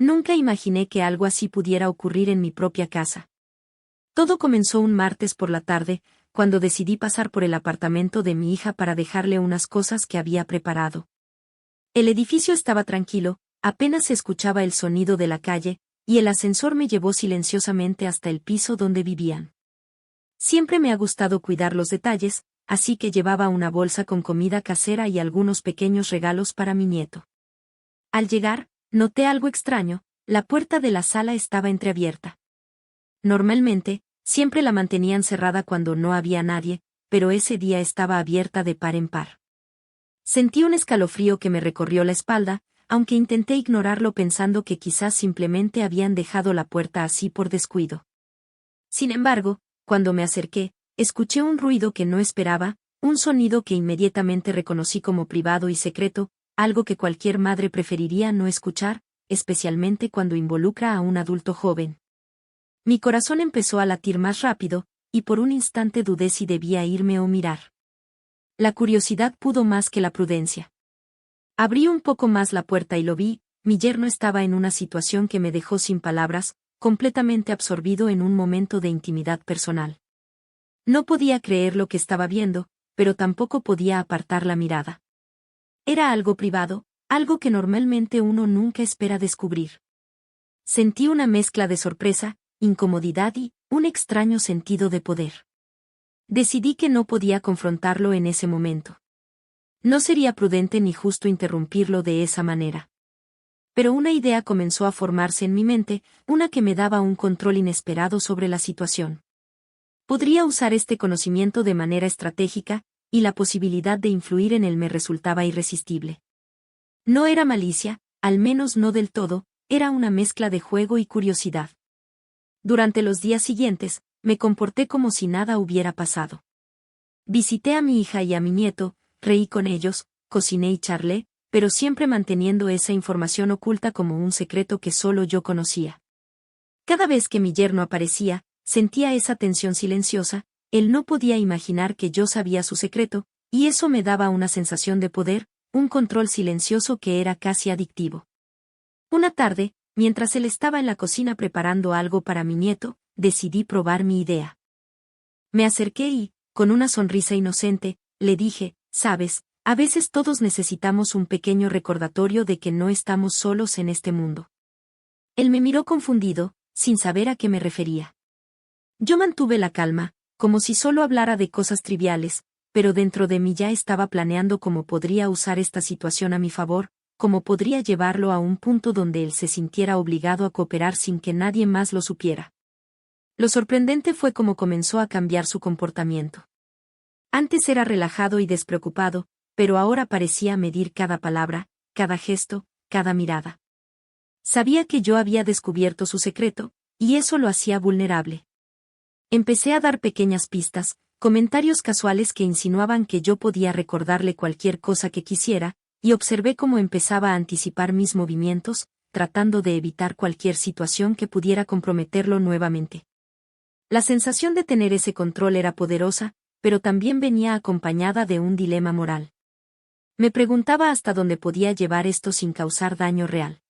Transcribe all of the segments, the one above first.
Nunca imaginé que algo así pudiera ocurrir en mi propia casa. Todo comenzó un martes por la tarde, cuando decidí pasar por el apartamento de mi hija para dejarle unas cosas que había preparado. El edificio estaba tranquilo, apenas se escuchaba el sonido de la calle, y el ascensor me llevó silenciosamente hasta el piso donde vivían. Siempre me ha gustado cuidar los detalles, así que llevaba una bolsa con comida casera y algunos pequeños regalos para mi nieto. Al llegar, noté algo extraño: la puerta de la sala estaba entreabierta. Normalmente, siempre la mantenían cerrada cuando no había nadie, pero ese día estaba abierta de par en par. Sentí un escalofrío que me recorrió la espalda, aunque intenté ignorarlo pensando que quizás simplemente habían dejado la puerta así por descuido. Sin embargo, cuando me acerqué, escuché un ruido que no esperaba, un sonido que inmediatamente reconocí como privado y secreto, algo que cualquier madre preferiría no escuchar, especialmente cuando involucra a un adulto joven. Mi corazón empezó a latir más rápido, y por un instante dudé si debía irme o mirar. La curiosidad pudo más que la prudencia. Abrí un poco más la puerta y lo vi: mi yerno estaba en una situación que me dejó sin palabras, completamente absorbido en un momento de intimidad personal. No podía creer lo que estaba viendo, pero tampoco podía apartar la mirada. Era algo privado, algo que normalmente uno nunca espera descubrir. Sentí una mezcla de sorpresa, incomodidad y un extraño sentido de poder. Decidí que no podía confrontarlo en ese momento. No sería prudente ni justo interrumpirlo de esa manera. Pero una idea comenzó a formarse en mi mente, una que me daba un control inesperado sobre la situación. Podría usar este conocimiento de manera estratégica, y la posibilidad de influir en él me resultaba irresistible. No era malicia, al menos no del todo, era una mezcla de juego y curiosidad. Durante los días siguientes, me comporté como si nada hubiera pasado. Visité a mi hija y a mi nieto, reí con ellos, cociné y charlé, pero siempre manteniendo esa información oculta como un secreto que solo yo conocía. Cada vez que mi yerno aparecía, sentía esa tensión silenciosa: él no podía imaginar que yo sabía su secreto, y eso me daba una sensación de poder, un control silencioso que era casi adictivo. Una tarde, mientras él estaba en la cocina preparando algo para mi nieto, decidí probar mi idea. Me acerqué y, con una sonrisa inocente, le dije: «Sabes, a veces todos necesitamos un pequeño recordatorio de que no estamos solos en este mundo». Él me miró confundido, sin saber a qué me refería. Yo mantuve la calma, como si solo hablara de cosas triviales, pero dentro de mí ya estaba planeando cómo podría usar esta situación a mi favor, cómo podría llevarlo a un punto donde él se sintiera obligado a cooperar sin que nadie más lo supiera. Lo sorprendente fue cómo comenzó a cambiar su comportamiento. Antes era relajado y despreocupado, pero ahora parecía medir cada palabra, cada gesto, cada mirada. Sabía que yo había descubierto su secreto, y eso lo hacía vulnerable. Empecé a dar pequeñas pistas, comentarios casuales que insinuaban que yo podía recordarle cualquier cosa que quisiera, y observé cómo empezaba a anticipar mis movimientos, tratando de evitar cualquier situación que pudiera comprometerlo nuevamente. La sensación de tener ese control era poderosa, pero también venía acompañada de un dilema moral. Me preguntaba hasta dónde podía llevar esto sin causar daño real.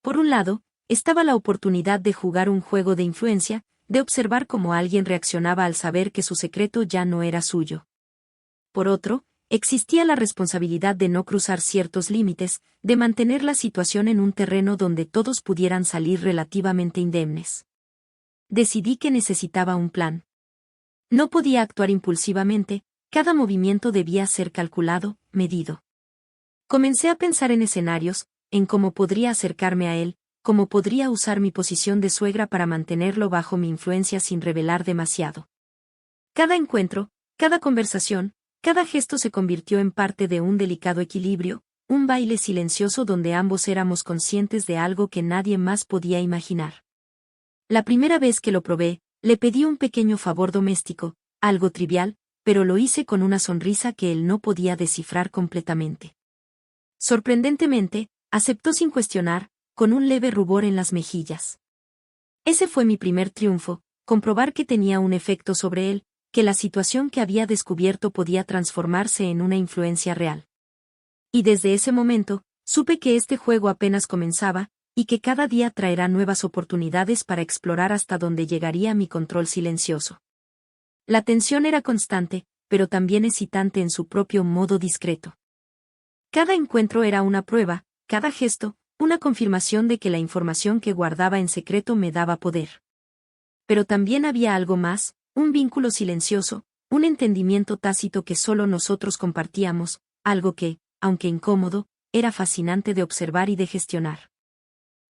Por un lado, estaba la oportunidad de jugar un juego de influencia, de observar cómo alguien reaccionaba al saber que su secreto ya no era suyo. Por otro, existía la responsabilidad de no cruzar ciertos límites, de mantener la situación en un terreno donde todos pudieran salir relativamente indemnes. Decidí que necesitaba un plan. No podía actuar impulsivamente, cada movimiento debía ser calculado, medido. Comencé a pensar en escenarios, en cómo podría acercarme a él, cómo podría usar mi posición de suegra para mantenerlo bajo mi influencia sin revelar demasiado. Cada encuentro, cada conversación, cada gesto se convirtió en parte de un delicado equilibrio, un baile silencioso donde ambos éramos conscientes de algo que nadie más podía imaginar. La primera vez que lo probé, le pedí un pequeño favor doméstico, algo trivial, pero lo hice con una sonrisa que él no podía descifrar completamente. Sorprendentemente, aceptó sin cuestionar, con un leve rubor en las mejillas. Ese fue mi primer triunfo, comprobar que tenía un efecto sobre él, que la situación que había descubierto podía transformarse en una influencia real. Y desde ese momento, supe que este juego apenas comenzaba, y que cada día traerá nuevas oportunidades para explorar hasta dónde llegaría mi control silencioso. La tensión era constante, pero también excitante en su propio modo discreto. Cada encuentro era una prueba, cada gesto, una confirmación de que la información que guardaba en secreto me daba poder. Pero también había algo más, un vínculo silencioso, un entendimiento tácito que solo nosotros compartíamos, algo que, aunque incómodo, era fascinante de observar y de gestionar.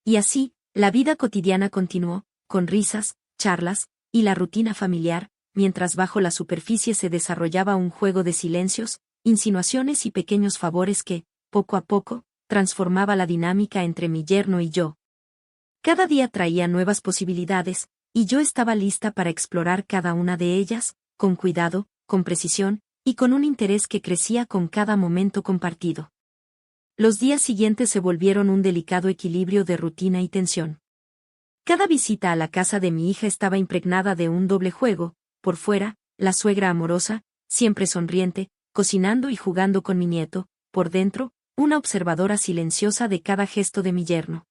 Y así, la vida cotidiana continuó, con risas, charlas, y la rutina familiar, mientras bajo la superficie se desarrollaba un juego de silencios, insinuaciones y pequeños favores que, poco a poco, transformaba la dinámica entre mi yerno y yo. Cada día traía nuevas posibilidades, y yo estaba lista para explorar cada una de ellas, con cuidado, con precisión, y con un interés que crecía con cada momento compartido. Los días siguientes se volvieron un delicado equilibrio de rutina y tensión. Cada visita a la casa de mi hija estaba impregnada de un doble juego: por fuera, la suegra amorosa, siempre sonriente, cocinando y jugando con mi nieto; por dentro, una observadora silenciosa de cada gesto de mi yerno.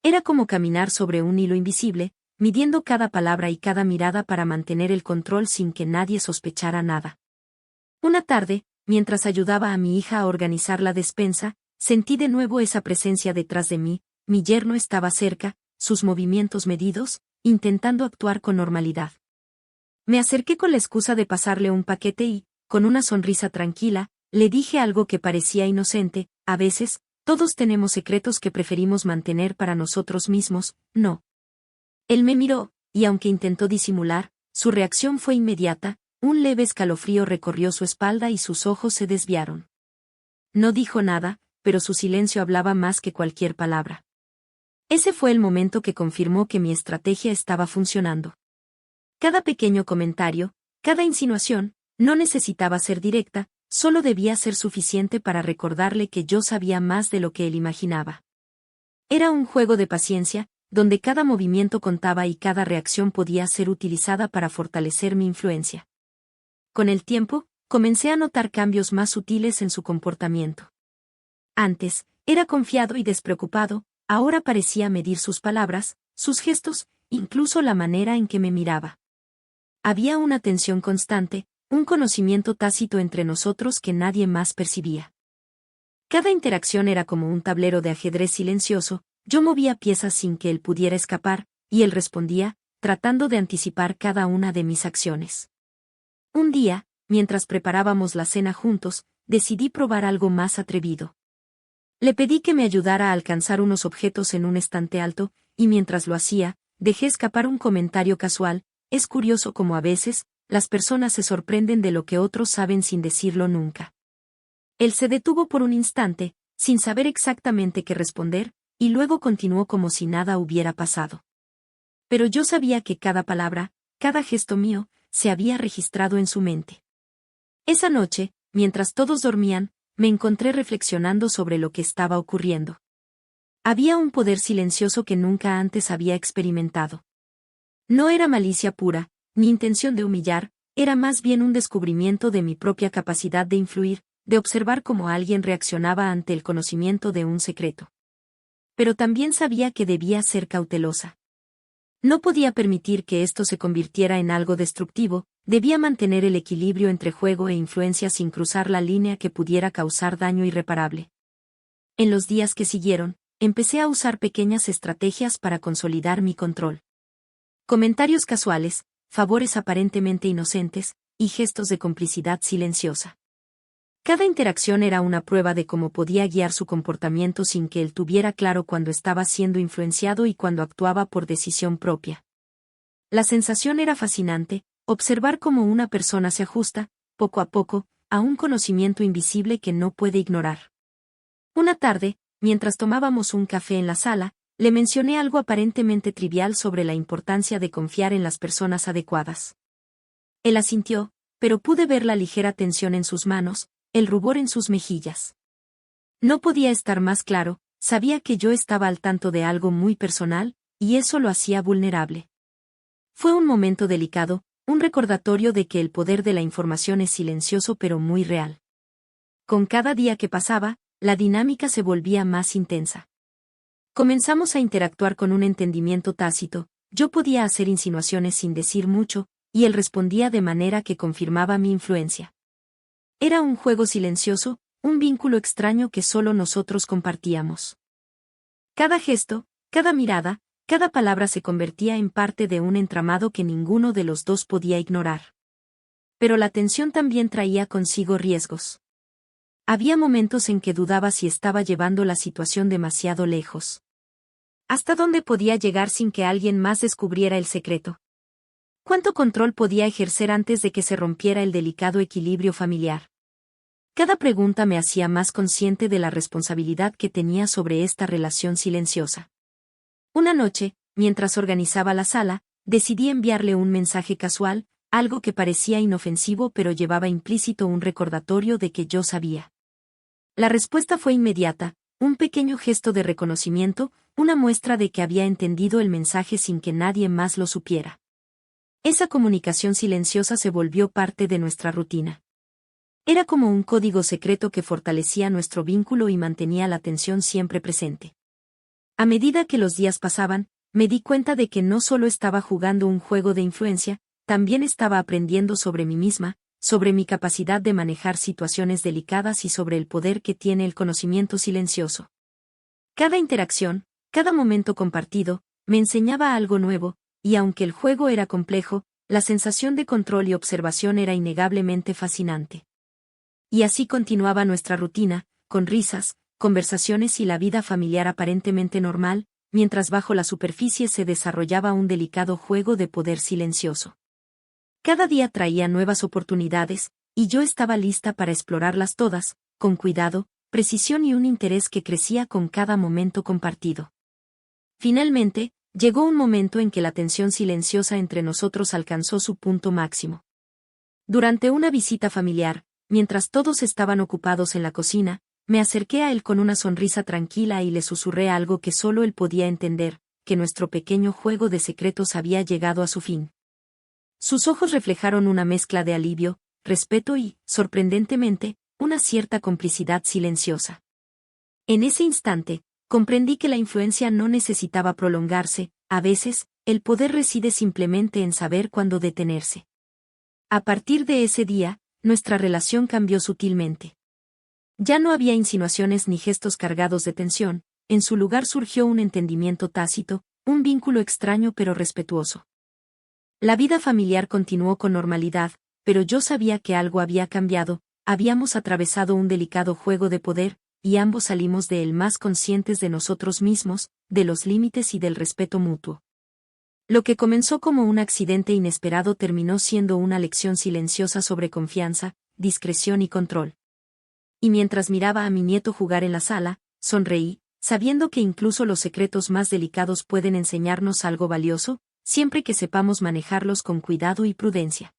Era como caminar sobre un hilo invisible, midiendo cada palabra y cada mirada para mantener el control sin que nadie sospechara nada. Una tarde, mientras ayudaba a mi hija a organizar la despensa, sentí de nuevo esa presencia detrás de mí. Mi yerno estaba cerca, sus movimientos medidos, intentando actuar con normalidad. Me acerqué con la excusa de pasarle un paquete y, con una sonrisa tranquila, le dije algo que parecía inocente: a veces, todos tenemos secretos que preferimos mantener para nosotros mismos, ¿no? Él me miró, y aunque intentó disimular, su reacción fue inmediata: un leve escalofrío recorrió su espalda y sus ojos se desviaron. No dijo nada, pero su silencio hablaba más que cualquier palabra. Ese fue el momento que confirmó que mi estrategia estaba funcionando. Cada pequeño comentario, cada insinuación, no necesitaba ser directa, solo debía ser suficiente para recordarle que yo sabía más de lo que él imaginaba. Era un juego de paciencia, donde cada movimiento contaba y cada reacción podía ser utilizada para fortalecer mi influencia. Con el tiempo, comencé a notar cambios más sutiles en su comportamiento. Antes, era confiado y despreocupado; ahora parecía medir sus palabras, sus gestos, incluso la manera en que me miraba. Había una tensión constante, un conocimiento tácito entre nosotros que nadie más percibía. Cada interacción era como un tablero de ajedrez silencioso: yo movía piezas sin que él pudiera escapar, y él respondía, tratando de anticipar cada una de mis acciones. Un día, mientras preparábamos la cena juntos, decidí probar algo más atrevido. Le pedí que me ayudara a alcanzar unos objetos en un estante alto, y mientras lo hacía, dejé escapar un comentario casual: es curioso cómo a veces, las personas se sorprenden de lo que otros saben sin decirlo nunca. Él se detuvo por un instante, sin saber exactamente qué responder, y luego continuó como si nada hubiera pasado. Pero yo sabía que cada palabra, cada gesto mío, se había registrado en su mente. Esa noche, mientras todos dormían, me encontré reflexionando sobre lo que estaba ocurriendo. Había un poder silencioso que nunca antes había experimentado. No era malicia pura, ni intención de humillar, era más bien un descubrimiento de mi propia capacidad de influir, de observar cómo alguien reaccionaba ante el conocimiento de un secreto. Pero también sabía que debía ser cautelosa. No podía permitir que esto se convirtiera en algo destructivo, debía mantener el equilibrio entre juego e influencia sin cruzar la línea que pudiera causar daño irreparable. En los días que siguieron, empecé a usar pequeñas estrategias para consolidar mi control. Comentarios casuales, favores aparentemente inocentes, y gestos de complicidad silenciosa. Cada interacción era una prueba de cómo podía guiar su comportamiento sin que él tuviera claro cuándo estaba siendo influenciado y cuándo actuaba por decisión propia. La sensación era fascinante: observar cómo una persona se ajusta, poco a poco, a un conocimiento invisible que no puede ignorar. Una tarde, mientras tomábamos un café en la sala, le mencioné algo aparentemente trivial sobre la importancia de confiar en las personas adecuadas. Él asintió, pero pude ver la ligera tensión en sus manos, el rubor en sus mejillas. No podía estar más claro: sabía que yo estaba al tanto de algo muy personal, y eso lo hacía vulnerable. Fue un momento delicado, un recordatorio de que el poder de la información es silencioso pero muy real. Con cada día que pasaba, la dinámica se volvía más intensa. Comenzamos a interactuar con un entendimiento tácito, yo podía hacer insinuaciones sin decir mucho, y él respondía de manera que confirmaba mi influencia. Era un juego silencioso, un vínculo extraño que solo nosotros compartíamos. Cada gesto, cada mirada, cada palabra se convertía en parte de un entramado que ninguno de los dos podía ignorar. Pero la tensión también traía consigo riesgos. Había momentos en que dudaba si estaba llevando la situación demasiado lejos. ¿Hasta dónde podía llegar sin que alguien más descubriera el secreto? ¿Cuánto control podía ejercer antes de que se rompiera el delicado equilibrio familiar? Cada pregunta me hacía más consciente de la responsabilidad que tenía sobre esta relación silenciosa. Una noche, mientras organizaba la sala, decidí enviarle un mensaje casual, algo que parecía inofensivo pero llevaba implícito un recordatorio de que yo sabía. La respuesta fue inmediata, un pequeño gesto de reconocimiento, una muestra de que había entendido el mensaje sin que nadie más lo supiera. Esa comunicación silenciosa se volvió parte de nuestra rutina. Era como un código secreto que fortalecía nuestro vínculo y mantenía la tensión siempre presente. A medida que los días pasaban, me di cuenta de que no solo estaba jugando un juego de influencia, también estaba aprendiendo sobre mí misma, sobre mi capacidad de manejar situaciones delicadas y sobre el poder que tiene el conocimiento silencioso. Cada interacción, cada momento compartido, me enseñaba algo nuevo, y aunque el juego era complejo, la sensación de control y observación era innegablemente fascinante. Y así continuaba nuestra rutina, con risas, conversaciones y la vida familiar aparentemente normal, mientras bajo la superficie se desarrollaba un delicado juego de poder silencioso. Cada día traía nuevas oportunidades, y yo estaba lista para explorarlas todas, con cuidado, precisión y un interés que crecía con cada momento compartido. Finalmente, llegó un momento en que la tensión silenciosa entre nosotros alcanzó su punto máximo. Durante una visita familiar, mientras todos estaban ocupados en la cocina, me acerqué a él con una sonrisa tranquila y le susurré algo que solo él podía entender, que nuestro pequeño juego de secretos había llegado a su fin. Sus ojos reflejaron una mezcla de alivio, respeto y, sorprendentemente, una cierta complicidad silenciosa. En ese instante, comprendí que la influencia no necesitaba prolongarse, a veces, el poder reside simplemente en saber cuándo detenerse. A partir de ese día, nuestra relación cambió sutilmente. Ya no había insinuaciones ni gestos cargados de tensión, en su lugar surgió un entendimiento tácito, un vínculo extraño pero respetuoso. La vida familiar continuó con normalidad, pero yo sabía que algo había cambiado, habíamos atravesado un delicado juego de poder, y ambos salimos de él más conscientes de nosotros mismos, de los límites y del respeto mutuo. Lo que comenzó como un accidente inesperado terminó siendo una lección silenciosa sobre confianza, discreción y control. Y mientras miraba a mi nieto jugar en la sala, sonreí, sabiendo que incluso los secretos más delicados pueden enseñarnos algo valioso, siempre que sepamos manejarlos con cuidado y prudencia.